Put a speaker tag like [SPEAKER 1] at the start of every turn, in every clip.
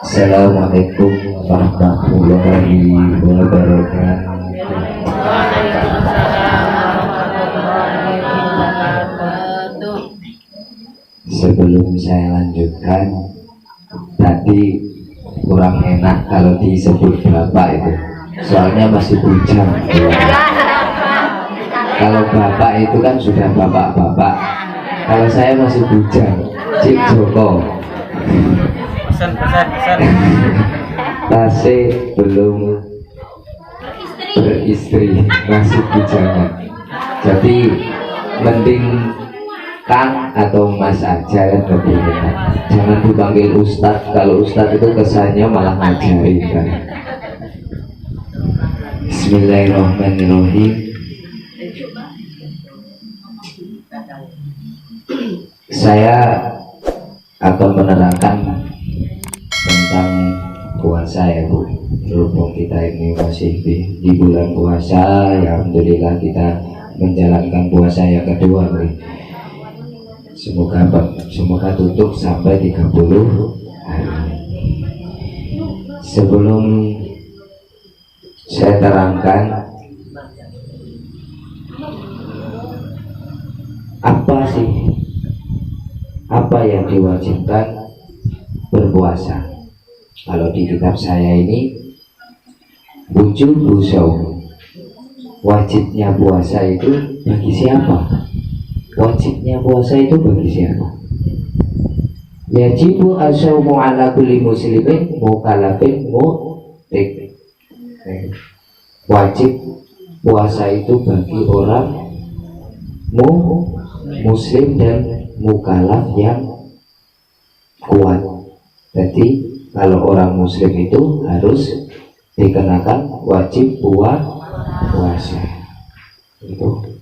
[SPEAKER 1] Assalamualaikum warahmatullahi wabarakatuh. Sebelum saya lanjutkan, tadi kurang enak kalau disebut bapak itu, soalnya masih bujang. Kalau bapak itu kan sudah bapak-bapak, kalau saya masih bujang, Cik Joko. Pesan. Masih belum beristri, masih bujangan. Jadi mending Kang atau Mas aja kan lebih enak. Jangan dipanggil Ustadz. Kalau Ustadz itu kesannya malah ngajarin kan. Bismillahirrahmanirrahim. Saya akan menerangkan tentang puasa ya Bu. Berhubung kita ini masih di bulan puasa, ya alhamdulillah kita menjalankan puasa yang kedua Bu. Semoga tutup sampai 30 hari. Sebelum saya terangkan apa yang diwajibkan berpuasa. Kalau di kitab saya ini wujubu shaum, wajibnya puasa itu bagi siapa? Wajibnya puasa itu bagi siapa? Yajibu asyaumu ala kulli muslimin mukallafin mutik. Wajib puasa itu bagi orang muslim dan mukallaf yang kuat. Jadi kalau orang muslim itu harus dikenakan wajib puasa. Itu.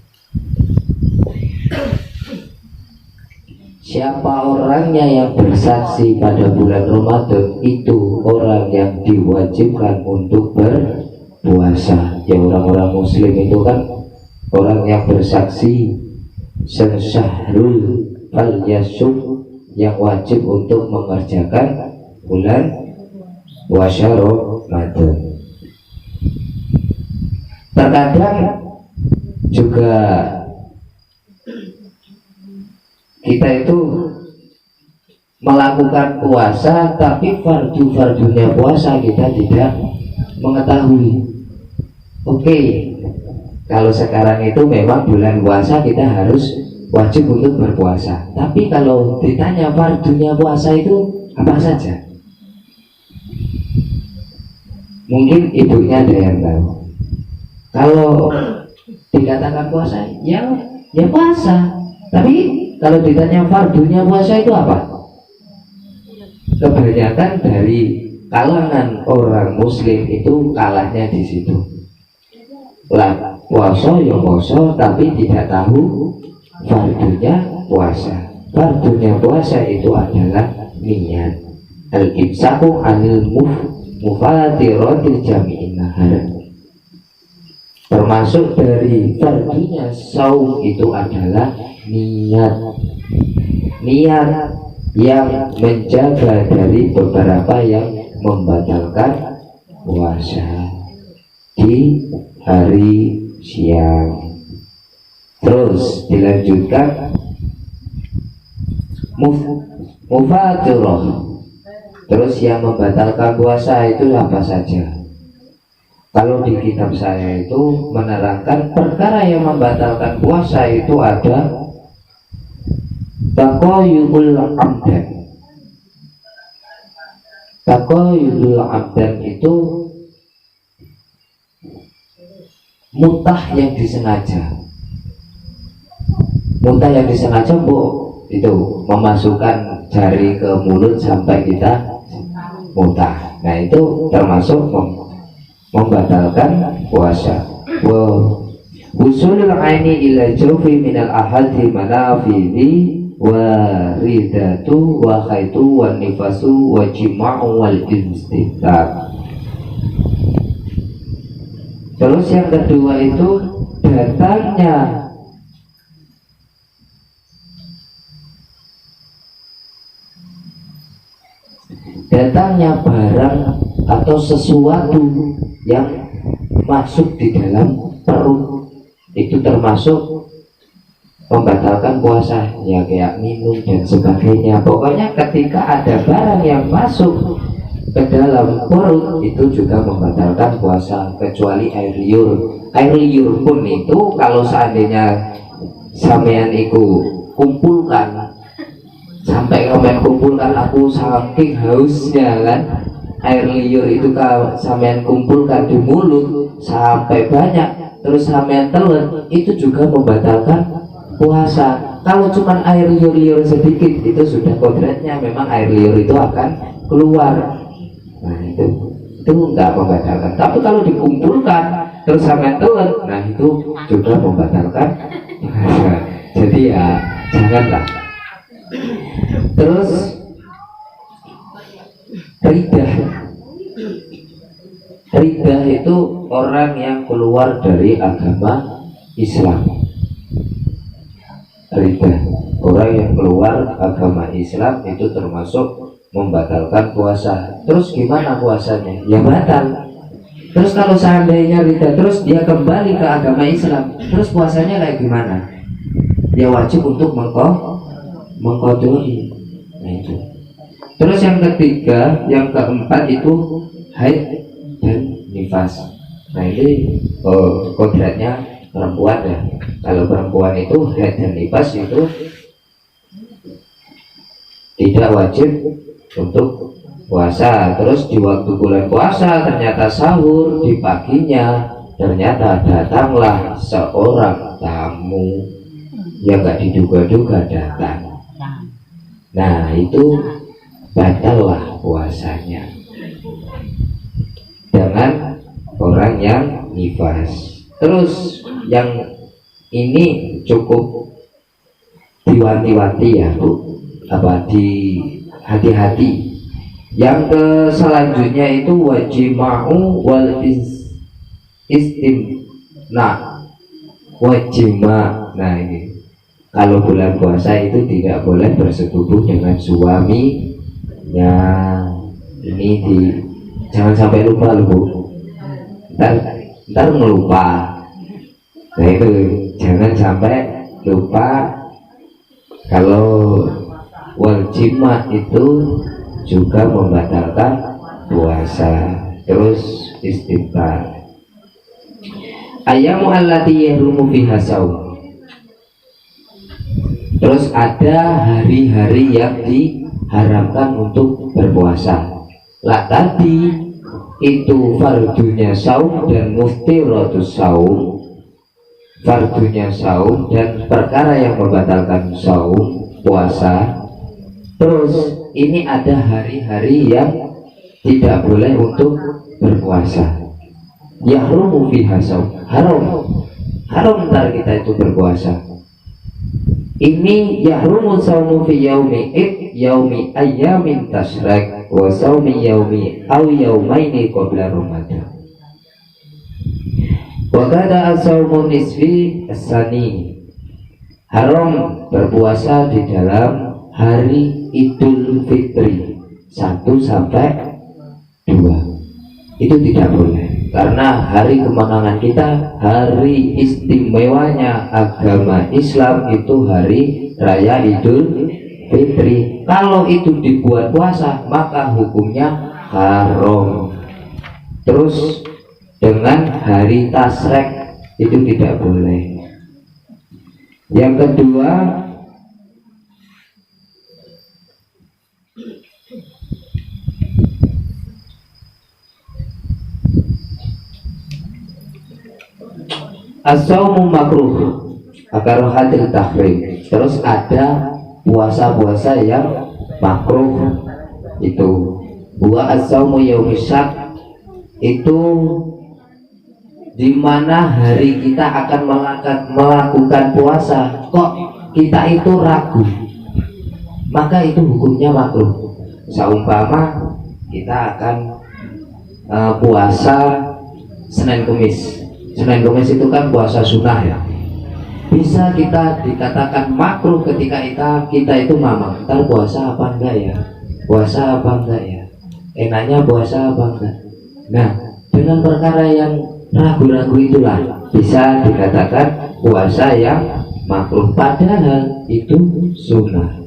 [SPEAKER 1] Siapa orangnya yang bersaksi pada bulan Ramadan, itu orang yang diwajibkan untuk berpuasa. Ya orang-orang muslim itu kan orang yang bersaksi syahrul fal yasum, yang wajib untuk mengerjakan bulan puasa Ramadan. Terkadang juga kita itu melakukan puasa tapi fardu-fardunya puasa kita tidak mengetahui. Oke, kalau sekarang itu memang bulan puasa kita harus wajib untuk berpuasa. Tapi kalau ditanya fardunya puasa itu apa saja? Mungkin ibunya ada yang tahu. Kalau dikatakan puasa, ya puasa. Tapi kalau ditanya fardunya puasa itu apa? Kebanyakan dari kalangan orang muslim itu kalahnya di situ. Lah puasa ya puasa, tapi tidak tahu fardunya puasa. Fardunya puasa itu adalah niat. Al-imsaku anil mufatiratil jami'in nahar. Termasuk dari fardunya saum itu adalah niat yang menjaga dari beberapa yang membatalkan puasa di hari siang. Terus dilanjutkan mufatirah. Terus yang membatalkan puasa itu apa saja? Kalau di kitab saya itu menerangkan perkara yang membatalkan puasa itu ada taqayyudul abdan. Taqayyudul abdan itu mutah yang disengaja. Mutah yang disengaja itu memasukkan jari ke mulut sampai kita mutah. Nah itu termasuk membatalkan puasa. Usulul aini ila jawfi minal ahadi manafidhi waridatu wa khaitu wa nifasu wa jima'u wal istihbab. Terus yang kedua itu datangnya Datangnya barang atau sesuatu yang masuk di dalam perut itu termasuk membatalkan puasa, ya kayak minum dan sebagainya. Pokoknya ketika ada barang yang masuk ke dalam perut itu juga membatalkan puasa, kecuali air liur. Air liur pun itu kalau seandainya sampean itu kumpulkan, sampai sampean kumpulkan, aku saking hausnya kan, air liur itu kalau sampean kumpulkan di mulut sampai banyak terus sampean telan, itu juga membatalkan puasa. Kalau cuman air liur-liur sedikit itu sudah kodratnya memang air liur itu akan keluar. Nah itu enggak membatalkan. Tapi kalau dikumpulkan terus sampai telan, nah itu juga membatalkan. Jadi ya janganlah. Terus ridah itu orang yang keluar dari agama Islam. Ridah, orang yang keluar agama Islam itu termasuk membatalkan puasa. Terus gimana puasanya? Ya batal. Terus kalau seandainya ridah terus dia kembali ke agama Islam, terus puasanya kayak gimana? Ya wajib untuk mengkodoi. Nah itu. Terus yang ketiga, yang keempat itu haid dan nifas. Nah ini kodratnya perempuan ya. Kalau perempuan itu haid dan nifas itu tidak wajib untuk puasa. Terus di waktu bulan puasa ternyata sahur, di paginya ternyata datanglah seorang tamu yang gak diduga-duga datang. Nah itu batallah puasanya dengan orang yang nifas. Terus yang ini cukup diwanti-wanti ya Bu, apa di hati-hati. Yang ke selanjutnya itu wajima'u wal istimna, wajima. Nah ini kalau bulan puasa itu tidak boleh bersetubuh dengan suaminya. Ini jangan sampai lupa loh Bu, ntar melupa. Nah itu jangan sampai lupa. Kalau wajima itu juga membatalkan puasa. Terus istighfar. Ayamu allati yahrumu fiha shaum. Terus ada hari-hari yang diharamkan untuk berpuasa. Lah tadi itu fardunya saum dan muftiratus saum. Fardunya saum dan perkara yang membatalkan saum, puasa. Terus ini ada hari-hari yang tidak boleh untuk berpuasa. Yahrumu fiha saum. Haram ntar kita itu berpuasa. Ini yahrumu saumu fi yaumi yaumi ayyamin tasyrik wa saumi yaumi aw yaumaini qabla Ramadan. Wa kada as-saumu nisfi as-sani. Haram berpuasa di dalam hari Idul Fitri 1 sampai 2. Itu tidak boleh. Karena hari kemenangan kita, hari istimewanya agama Islam itu hari raya Idul Fitri. Kalau itu dibuat puasa maka hukumnya haram. Terus dengan hari tasrek itu tidak boleh. Yang kedua, as-saumu makruh agar hadir tahrim. Terus ada puasa-puasa yang makruh itu. Wa as-saumu yaumisyak itu dimana hari kita akan melakukan puasa kok kita itu ragu, maka itu hukumnya makruh. Seumpama kita akan puasa Senin Kemis. Senin Kemis itu kan puasa sunnah ya. Bisa kita dikatakan makruh ketika kita itu mamang, ntar puasa apa enggak ya? puasa apa enggak ya, enaknya puasa apa enggak. Nah, dengan perkara yang ragu-ragu itulah bisa dikatakan puasa yang makruh, padahal itu sunnah.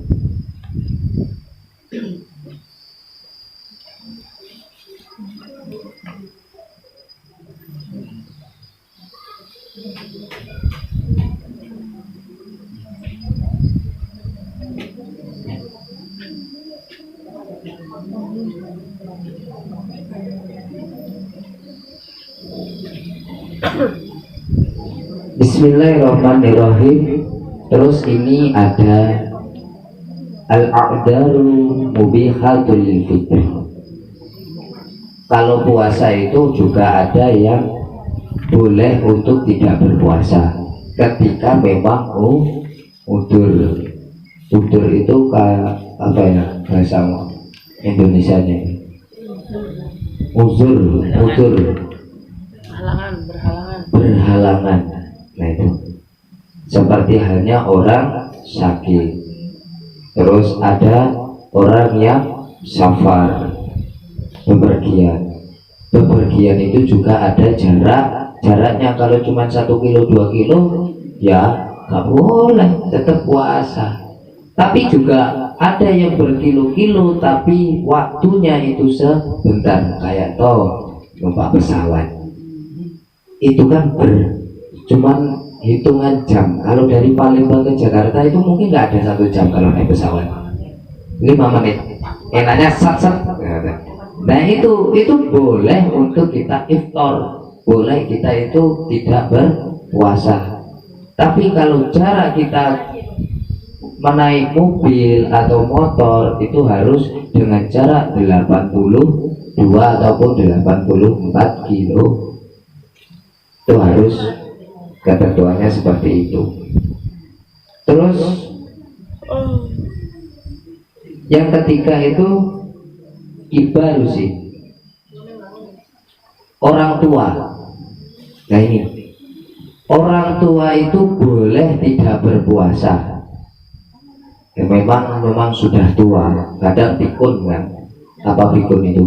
[SPEAKER 1] Bismillahirrahmanirrahim. Terus ini ada al-a'daru mubihatul fitr. Kalau puasa itu juga ada yang boleh untuk tidak berpuasa ketika memang udur. Udur itu apa ya bahasa Indonesianya? Udur. Berhalangan. Nah itu seperti halnya orang sakit. Terus ada orang yang safar, bepergian itu juga ada jaraknya. Kalau cuma 1 kilo 2 kilo ya nggak boleh, tetap puasa. Tapi juga ada yang berkilo-kilo tapi waktunya itu sebentar, kayak numpak pesawat itu kan cuman hitungan jam. Kalau dari Palembang ke Jakarta itu mungkin nggak ada 1 jam kalau naik pesawat, 5 menit enaknya sat. Nah itu boleh untuk kita iftar, boleh kita itu tidak berpuasa. Tapi kalau jarak kita menaik mobil atau motor itu harus dengan jarak 82 ataupun 84 kilo, itu harus ketentuannya seperti itu. Terus yang ketiga itu kibar sih, orang tua. Nah ini orang tua itu boleh tidak berpuasa. Ya, memang sudah tua, kadang pikun kan, apa pikun itu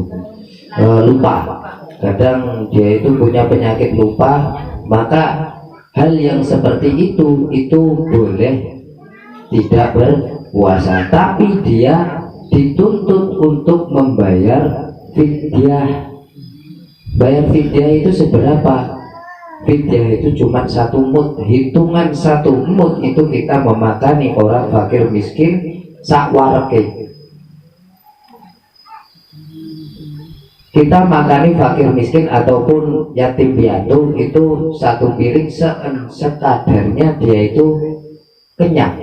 [SPEAKER 1] lupa, kadang dia itu punya penyakit lupa, maka hal yang seperti itu boleh tidak berpuasa, tapi dia dituntut untuk membayar fidyah. Bayar fidyah itu seberapa? Fidyah itu cuma 1 mud. Hitungan 1 mud itu kita memakani orang fakir miskin sakwareke. Kita makani fakir miskin ataupun yatim piatu itu 1 piring sekadarnya, dia itu kenyang.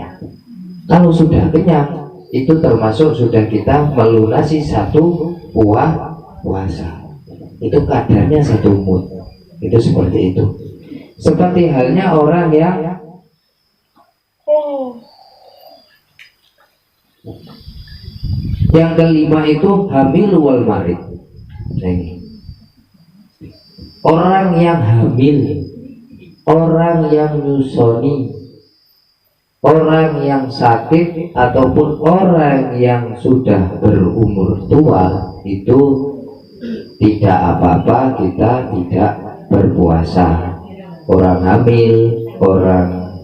[SPEAKER 1] Kalau sudah kenyang itu termasuk sudah kita melunasi 1 puasa. Itu kadarnya 1 mud. Itu seperti itu. Seperti halnya orang yang kelima itu hamil wal marid. Nah, ini orang yang hamil, orang yang nyusoni, orang yang sakit ataupun orang yang sudah berumur tua itu tidak apa-apa kita tidak berpuasa. Orang hamil, orang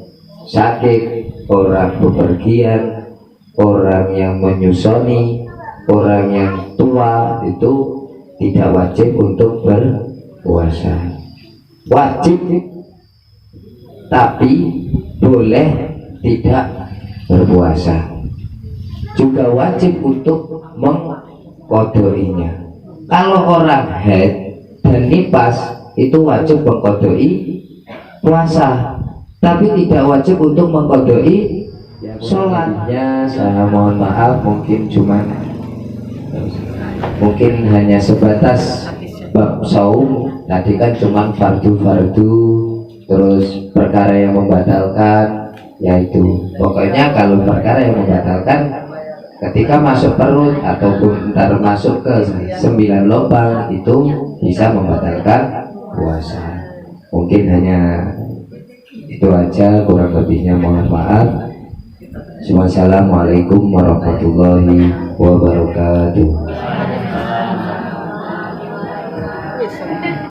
[SPEAKER 1] sakit, orang bepergian, orang yang menyusoni, orang yang tua itu tidak wajib untuk berpuasa. Wajib tapi boleh tidak berpuasa. Juga wajib untuk mengqadainya. Kalau orang haid dan nifas itu wajib mengqadai puasa, tapi tidak wajib untuk mengqadai sholatnya. Saya mohon maaf, mungkin hanya sebatas bab saum. Tadi kan cuma fardu, terus perkara yang membatalkan, yaitu pokoknya kalau perkara yang membatalkan ketika masuk perut ataupun ntar masuk ke 9 lubang itu bisa membatalkan puasa. Mungkin hanya itu aja, kurang lebihnya mohon maaf. Wassalamualaikum warahmatullahi wabarakatuh. wabarakatuh.